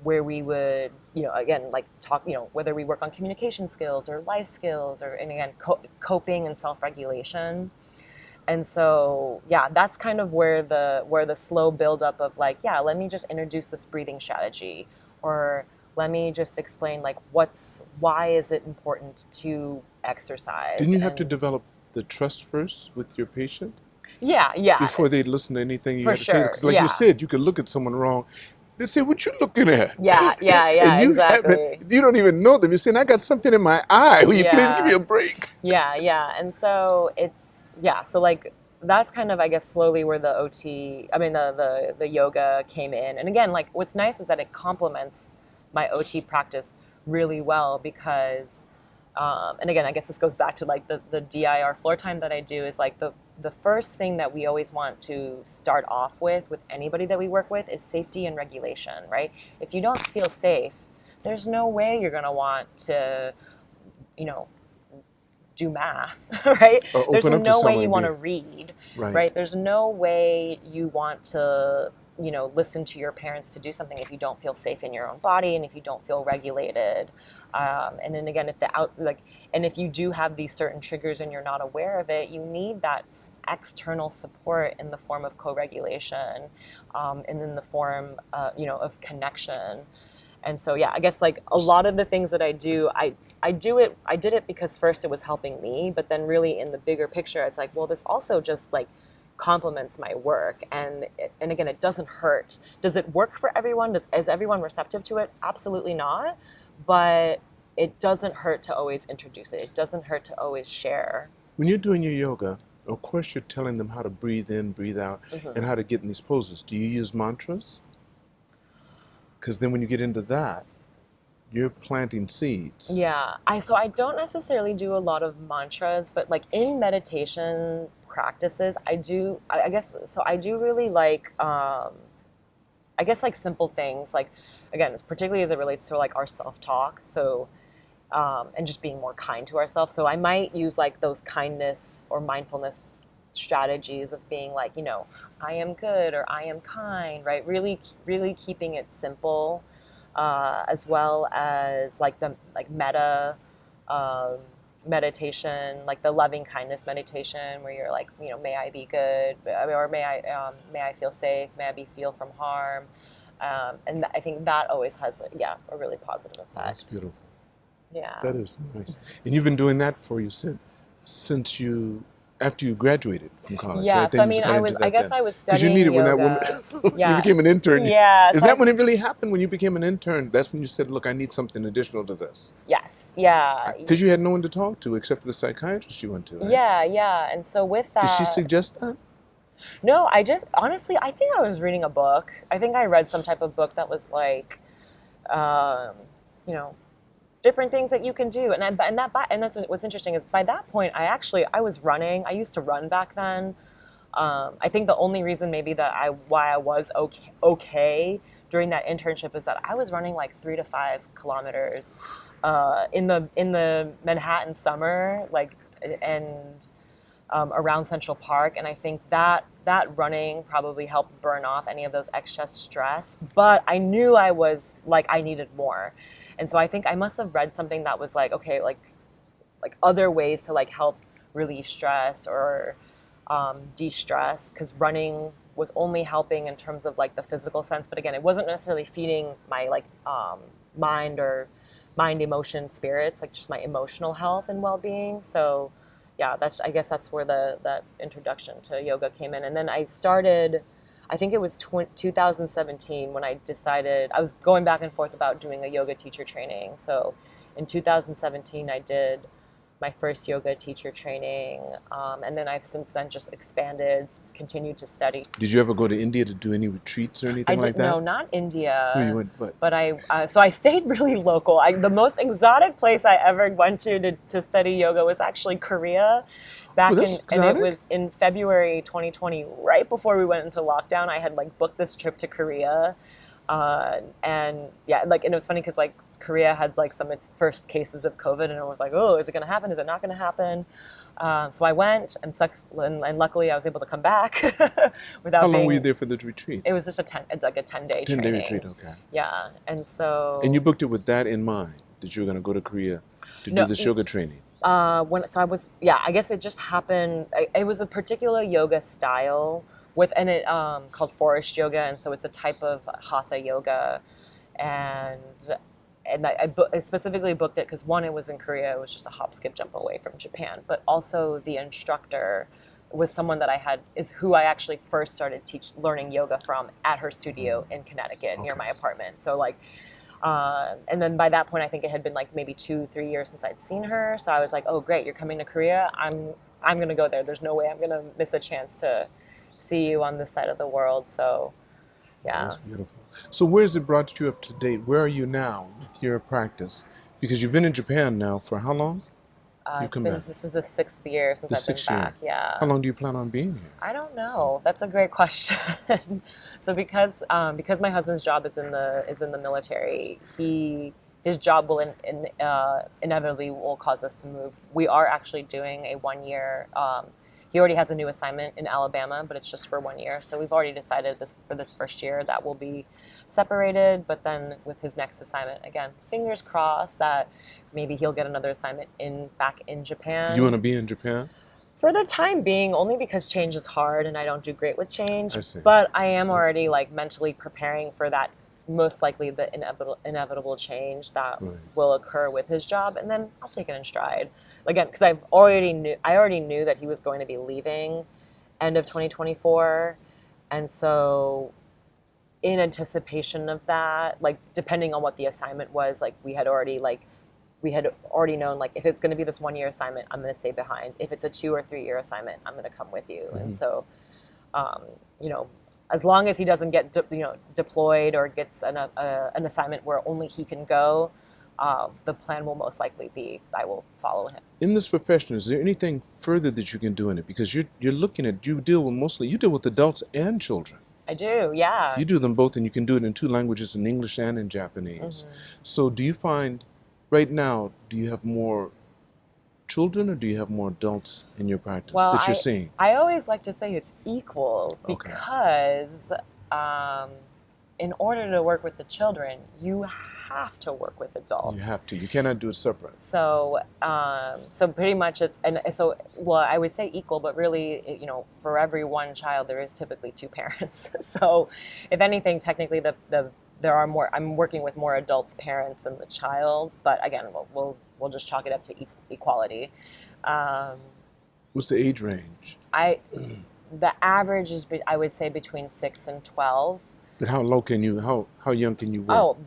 where we would, again, like talk, whether we work on communication skills or life skills and again, coping and self-regulation. And so, that's kind of where the slow buildup of like, let me just introduce this breathing strategy, or let me just explain like why is it important to exercise. Didn't you have to develop the trust first with your patient? Yeah. Before they listen to anything you had to say, because like you said, you could look at someone wrong. They say, "What you looking at?" Yeah, and exactly. You don't even know them. You're saying, "I got something in my eye. Will you please give me a break?" Yeah. And so so like that's kind of, I guess, slowly where the yoga came in. And again, like what's nice is that it complements my OT practice really well, because and again, I guess this goes back to like the DIR floor time that I do is like the first thing that we always want to start off with anybody that we work with is safety and regulation, right? If you don't feel safe, there's no way you're going to want to, you know, do math, right? There's no way you want to read, right? There's no way you want to, you know, listen to your parents to do something if you don't feel safe in your own body and if you don't feel regulated. And then again, and if you do have these certain triggers and you're not aware of it, you need that external support in the form of co-regulation, and in the form, you know, of connection. And so, yeah, I guess like a lot of the things that I do, I did it because first it was helping me, but then really in the bigger picture, it's like, well, this also just like complements my work. And again, it doesn't hurt. Does it work for everyone? Is everyone receptive to it? Absolutely not. But it doesn't hurt to always introduce it. It doesn't hurt to always share. When you're doing your yoga, of course you're telling them how to breathe in, breathe out, and how to get in these poses. Do you use mantras? Because then when you get into that, you're planting seeds. Yeah, so I don't necessarily do a lot of mantras, but like in meditation practices, I do really like, I guess like simple things, like, again, particularly as it relates to like our self-talk, so, and just being more kind to ourselves. So I might use like those kindness or mindfulness strategies of being like, you know, I am good or I am kind, right? Really, really keeping it simple, as well as like the meta meditation, like the loving kindness meditation, where you're like, you know, may I be good, or may I feel safe, may I be free from harm, and I think that always has a really positive effect. That's beautiful. Yeah, that is nice. And you've been doing that for you since after you graduated from college. Yeah, right? So I mean, I guess I was studying you needed yoga. When that woman, you became an intern. Yeah. Is that when it really happened? When you became an intern, that's when you said, "Look, I need something additional to this." Yes. Yeah. Because you had no one to talk to except for the psychiatrist you went to. Right? Yeah. And so with that, did she suggest that? No, I just honestly, I think I was reading a book. I think I read some type of book that was like, you know, different things that you can do, and that's what's interesting is by that point I was running. I used to run back then. I think the only reason maybe why I was okay during that internship is that I was running like 3 to 5 kilometers in the Manhattan summer, like, and around Central Park, and I think that running probably helped burn off any of those excess stress. But I knew I needed more. And so I think I must have read something that was like, okay, like other ways to like help relieve stress or de-stress, because running was only helping in terms of like the physical sense. But again, it wasn't necessarily feeding my like mind, emotion, spirits, like just my emotional health and well-being. So yeah, I guess that's where that introduction to yoga came in. And then I started, I think it was 2017 when I decided, I was going back and forth about doing a yoga teacher training. So in 2017, I did my first yoga teacher training. And then I've since then just expanded, continued to study. Did you ever go to India to do any retreats or anything like that? No, not India. Where you went, but so I stayed really local. The most exotic place I ever went to study yoga was actually Korea. And it was in February 2020, right before we went into lockdown. I had like booked this trip to Korea. And it was funny because like Korea had like its first cases of COVID, and it was like, oh, is it going to happen? Is it not going to happen? So I went, and luckily I was able to come back without. How long were you there for the retreat? It was just a 10-day training. 10-day retreat, okay. Yeah, and so. And you booked it with that in mind, that you were going to go to Korea to do this yoga training. I guess it just happened. It was a particular yoga style called forest yoga, and so it's a type of hatha yoga, and I specifically booked it because one, it was in Korea, it was just a hop, skip, jump away from Japan, but also the instructor was someone that who I actually first started learning yoga from at her studio in Connecticut near my apartment. So like. And then by that point, I think it had been like maybe 2-3 years since I'd seen her. So I was like, oh, great, you're coming to Korea. I'm going to go there. There's no way I'm going to miss a chance to see you on this side of the world. So, yeah. That's beautiful. So where has it brought you up to date? Where are you now with your practice? Because you've been in Japan now for how long? You've come back. This is the 6th year since The I've been 6th year. back. Yeah. How long do you plan on being here? I don't know. That's a great question. So because my husband's job is in the military, his job will inevitably will cause us to move. We are actually doing a 1 year. He already has a new assignment in Alabama, but it's just for 1 year. So we've already decided for this first year that we'll be separated. But then with his next assignment, again, fingers crossed that maybe he'll get another assignment back in Japan. You want to be in Japan? For the time being, only because change is hard and I don't do great with change. I see. But I am already like mentally preparing for that, most likely the inevitable change that will occur with his job, and then I'll take it in stride. Again, because I already knew that he was going to be leaving end of 2024, and so in anticipation of that, like depending on what the assignment was, like we had already known, like if it's going to be this 1 year assignment, I'm going to stay behind. If it's a 2 or 3 year assignment, I'm going to come with you. And so, as long as he doesn't get deployed or gets an assignment where only he can go, the plan will most likely be I will follow him. In this profession, is there anything further that you can do in it? Because you deal with adults and children. I do, yeah. You do them both, and you can do it in 2 languages, in English and in Japanese. So do you find, right now, do you have more children or do you have more adults in your practice that you're seeing? I always like to say it's equal because in order to work with the children, you have to work with adults. You have to. You cannot do it separate. So, so pretty much I would say equal, but really, for every one child, there is typically 2 parents. So, if anything, technically, there are more. I'm working with more adults' parents than the child, but again, we'll just chalk it up to equality. What's the age range? The average is, I would say, between 6 and 12. But how young can you work?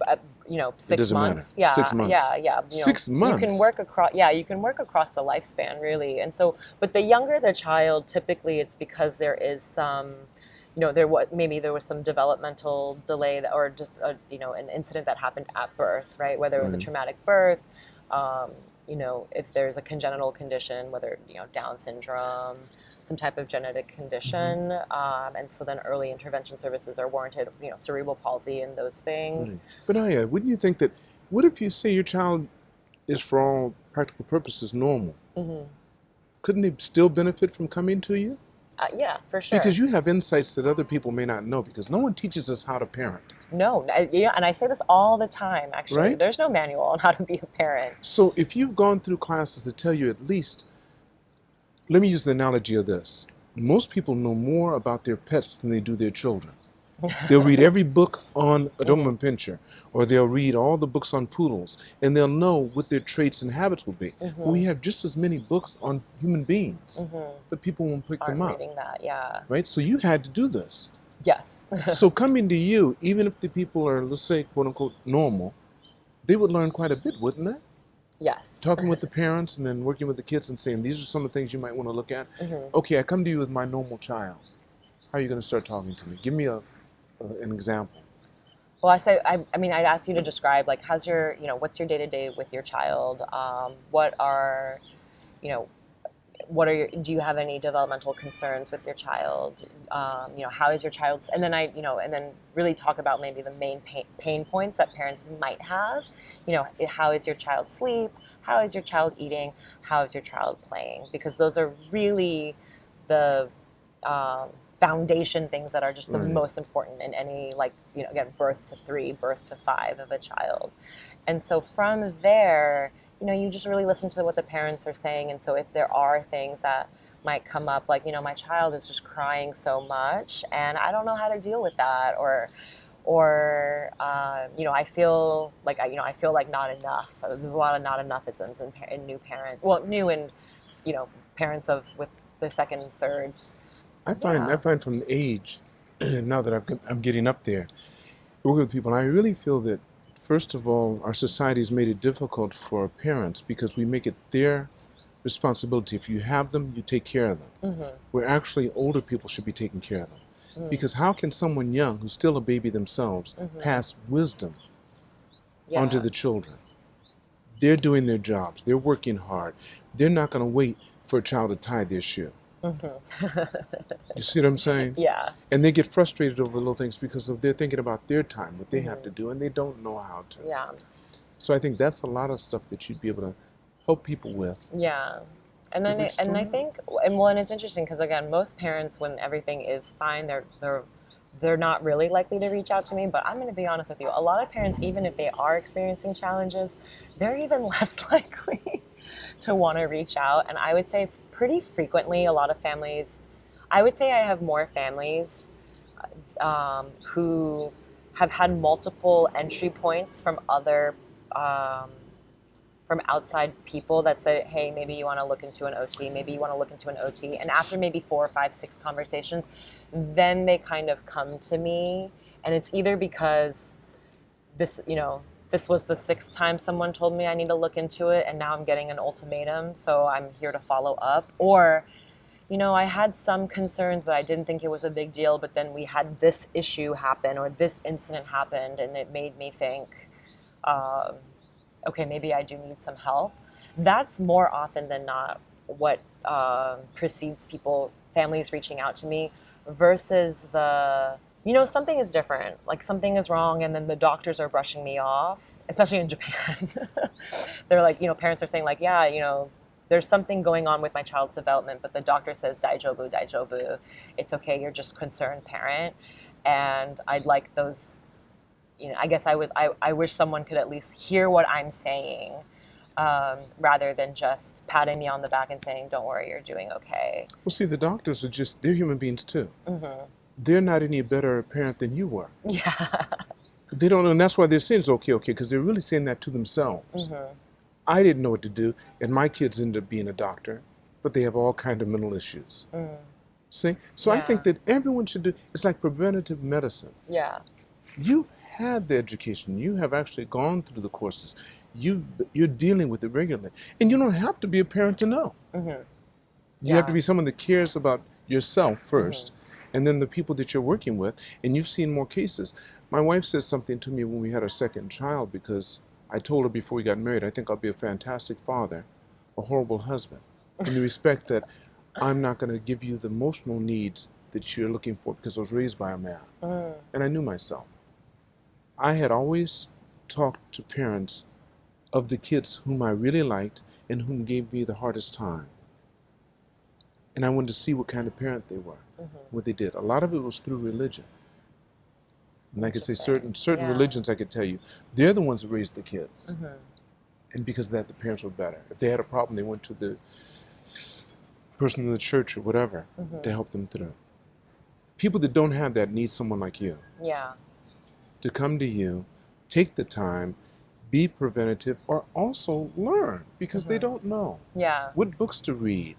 6 months. Matter. Yeah, 6 months. Yeah. 6 months. You can work across. Yeah, you can work across the lifespan, really. And so, but the younger the child, typically, it's because there is some. There was some developmental delay or just an incident that happened at birth, right? Whether it was a traumatic birth, if there's a congenital condition, whether Down syndrome, some type of genetic condition, and so then early intervention services are warranted. Cerebral palsy and those things. But Aya, wouldn't you think that? What if you say your child is, for all practical purposes, normal? Couldn't they still benefit from coming to you? Yeah, for sure. Because you have insights that other people may not know, because no one teaches us how to parent. No, and I say this all the time, actually. Right? There's no manual on how to be a parent. So if you've gone through classes that tell you at least, let me use the analogy of this. Most people know more about their pets than they do their children. They'll read every book on a Doberman Pinscher, or they'll read all the books on poodles, and they'll know what their traits and habits will be. Well, we have just as many books on human beings, but people won't pick them up. Reading that, yeah. Right? So you had to do this. Yes. So coming to you, even if the people are, let's say, quote unquote, normal, they would learn quite a bit, wouldn't they? Yes. Talking with the parents and then working with the kids and saying, these are some of the things you might want to look at. Okay, I come to you with my normal child. How are you going to start talking to me? Give me an example. Well, I'd ask you to describe, like, what's your day-to-day with your child? Do you have any developmental concerns with your child? How is your child's, and then really talk about maybe the main pain points that parents might have. How is your child sleep? How is your child eating? How is your child playing? Because those are really the foundation things that are just the most important in any, again, birth to 3, birth to 5 of a child. And so from there, you just really listen to what the parents are saying. And so if there are things that might come up, like, my child is just crying so much and I don't know how to deal with that, or I feel like not enough. There's a lot of not enoughisms in new parents. Well, new and, parents with the second, thirds. I find from the age, now that I'm getting up there, working with people, I really feel that, first of all, our society has made it difficult for parents because we make it their responsibility. If you have them, you take care of them. Where actually older people should be taking care of them. Because how can someone young, who's still a baby themselves, pass wisdom onto the children? They're doing their jobs. They're working hard. They're not going to wait for a child to tie their shoe. You see what I'm saying? Yeah. And they get frustrated over little things because they're thinking about their time, what they have to do, and they don't know how to. Yeah. So I think that's a lot of stuff that you'd be able to help people with. Yeah. And then I think and it's interesting because again, most parents, when everything is fine, they're not really likely to reach out to me. But I'm going to be honest with you, a lot of parents, even if they are experiencing challenges, they're even less likely to want to reach out. And I would say pretty frequently, a lot of families, I would say I have more families who have had multiple entry points from other from outside people that say, hey, maybe you want to look into an OT, maybe you want to look into an OT. And after maybe 4, 5, 6 conversations, then they kind of come to me. And it's either because this was the 6th time someone told me I need to look into it, and now I'm getting an ultimatum, so I'm here to follow up. Or, I had some concerns, but I didn't think it was a big deal. But then we had this issue happen, or this incident happened, and it made me think, okay, maybe I do need some help. That's more often than not what precedes families reaching out to me, versus something is different, like something is wrong, and then the doctors are brushing me off, especially in Japan. They're like, parents are saying like, yeah, there's something going on with my child's development, but the doctor says, daijobu, daijobu. It's okay, you're just a concerned parent. And I'd like those, I guess I wish someone could at least hear what I'm saying, rather than just patting me on the back and saying, don't worry, you're doing okay. Well, see, the doctors they're human beings too. Mm-hmm. They're not any better a parent than you were. Yeah. They don't know, and that's why they're saying it's okay, because they're really saying that to themselves. Mm-hmm. I didn't know what to do, and my kids ended up being a doctor, but they have all kinds of mental issues. Mm. See? So I think that everyone should do, it's like preventative medicine. Yeah. You've had the education. You have actually gone through the courses. You're dealing with it regularly. And you don't have to be a parent to know. Mm-hmm. You have to be someone that cares about yourself first, and then the people that you're working with, and you've seen more cases. My wife said something to me when we had our second child, because I told her before we got married, I think I'll be a fantastic father, a horrible husband, in the respect that I'm not going to give you the emotional needs that you're looking for, because I was raised by a man. And I knew myself. I had always talked to parents of the kids whom I really liked and whom gave me the hardest time. And I wanted to see what kind of parent they were, what they did. A lot of it was through religion. And I could say certain religions, I could tell you, they're the ones that raised the kids. Mm-hmm. And because of that, the parents were better. If they had a problem, they went to the person in the church or whatever to help them through. People that don't have that need someone like you. Yeah. To come to you, take the time, be preventative, or also learn, because they don't know. Yeah. What books to read,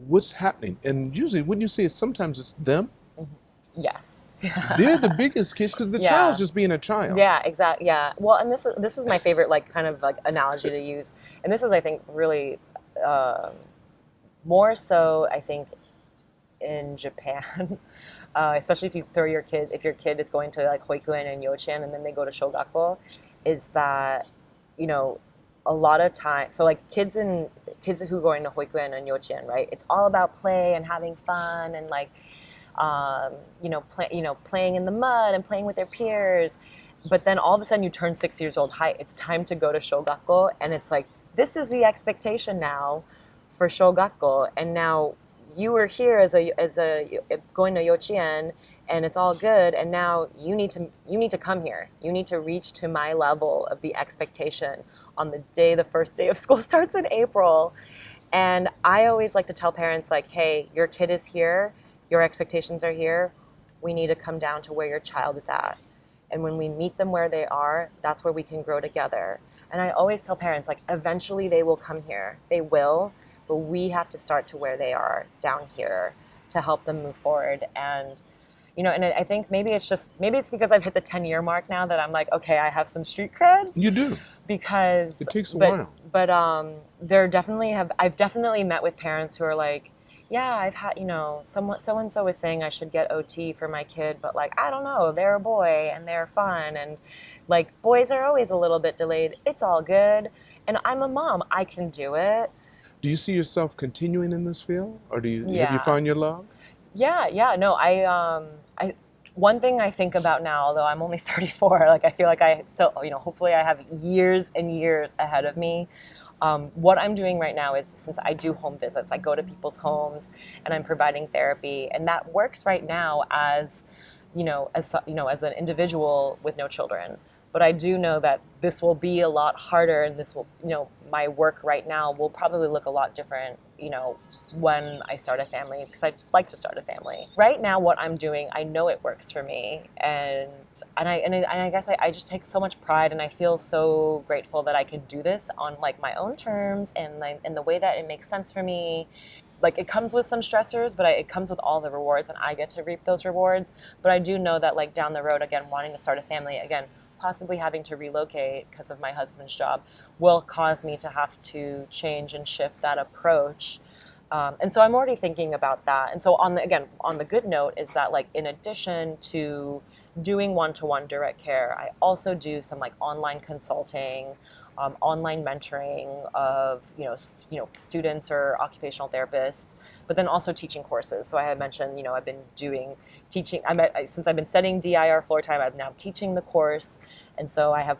what's happening. And usually, wouldn't you say sometimes it's them? Yes. They're the biggest case, because the child's just being a child. Yeah, exactly. Yeah. Well, and this is my favorite kind of analogy to use. And this is, I think, really more so, I think, in Japan, especially if your kid is going to hoikuen and yochien, and then they go to shogakko, is that, a lot of time, so kids who are going to hoikuen and yochien, right? It's all about play and having fun and playing in the mud and playing with their peers. But then all of a sudden you turn 6 years old. Hi, it's time to go to shogakko, and it's like, this is the expectation now for shogakko, and now you were here as a going to yochien, and it's all good, and now you need to come here. You need to reach to my level of the expectation on the first day of school starts in April. And I always like to tell parents, hey, your kid is here, your expectations are here, we need to come down to where your child is at. And when we meet them where they are, that's where we can grow together. And I always tell parents, eventually they will come here. They will, but we have to start to where they are down here to help them move forward. And, and I think maybe it's because I've hit the 10-year mark now that I'm okay, I have some street creds. You do. Because it takes a while. But I've definitely met with parents who are Yeah, I've had, so-and-so was saying I should get OT for my kid, but like, I don't know, they're a boy and they're fun. And like, boys are always a little bit delayed. It's all good. And I'm a mom. I can do it. Do you see yourself continuing in this field, or have you Yeah. found your love? Yeah, no, one thing I think about now, although I'm only 34, like I feel like I still, hopefully I have years and years ahead of me. What I'm doing right now is, since I do home visits, I go to people's homes and I'm providing therapy, and that works right now as an individual with no children. But I do know that this will be a lot harder, and this will, my work right now will probably look a lot different, when I start a family, because I'd like to start a family. Right now, what I'm doing, I know it works for me, and I guess I just take so much pride, and I feel so grateful that I can do this on like my own terms and the way that it makes sense for me. Like, it comes with some stressors, but it comes with all the rewards, and I get to reap those rewards. But I do know that, like, down the road, again, wanting to start a family, again, possibly having to relocate because of my husband's job, will cause me to have to change and shift that approach. And so I'm already thinking about that. And so on the good note is that, like, in addition to doing one-to-one direct care, I also do some like online consulting, online mentoring of students or occupational therapists, but then also teaching courses. So I had mentioned, I've been doing teaching. Since I've been studying DIR Floortime, I'm now teaching the course, and so I have,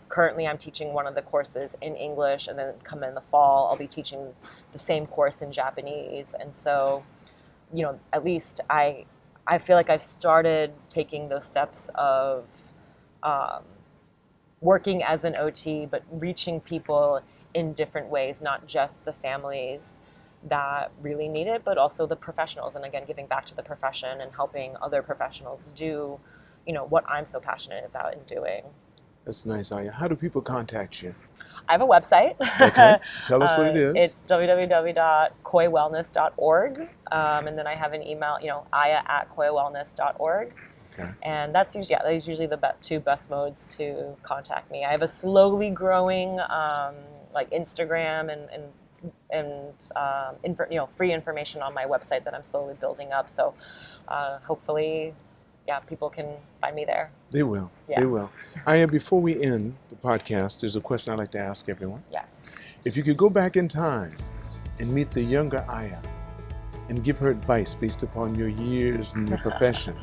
currently I'm teaching one of the courses in English, and then come in the fall I'll be teaching the same course in Japanese. And so, at least I feel like I've started taking those steps of working as an OT, but reaching people in different ways, not just the families that really need it, but also the professionals. And again, giving back to the profession and helping other professionals do, what I'm so passionate about and doing. That's nice, Aya. How do people contact you? I have a website. Okay, tell us what it is. It's www.koiwellness.org. And then I have an email, aya@koiwellness.org. Okay. And that's usually the two best modes to contact me. I have a slowly growing like Instagram and free information on my website that I'm slowly building up. So hopefully, people can find me there. They will. Yeah. They will. Aya, before we end the podcast, there's a question I'd like to ask everyone. Yes. If you could go back in time and meet the younger Aya and give her advice based upon your years in your profession,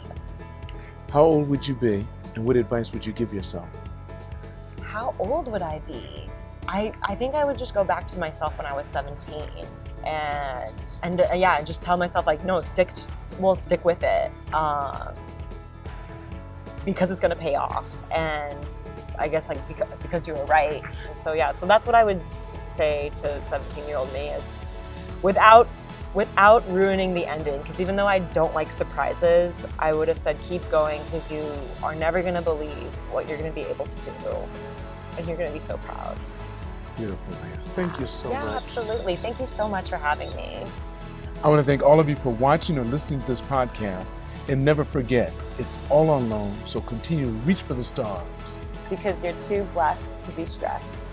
how old would you be, and what advice would you give yourself? How old would I be? I think I would just go back to myself when I was 17, and just tell myself, like, no, stick with it, because it's going to pay off. And I guess, like, because you were right. And so that's what I would say to 17-year-old me, is without ruining the ending, because even though I don't like surprises, I would have said keep going, because you are never going to believe what you're going to be able to do, and you're going to be so proud. Beautiful, Aya. Thank you so much. Yeah, absolutely. Thank you so much for having me. I want to thank all of you for watching or listening to this podcast. And never forget, it's all on loan, so continue to reach for the stars. Because you're too blessed to be stressed.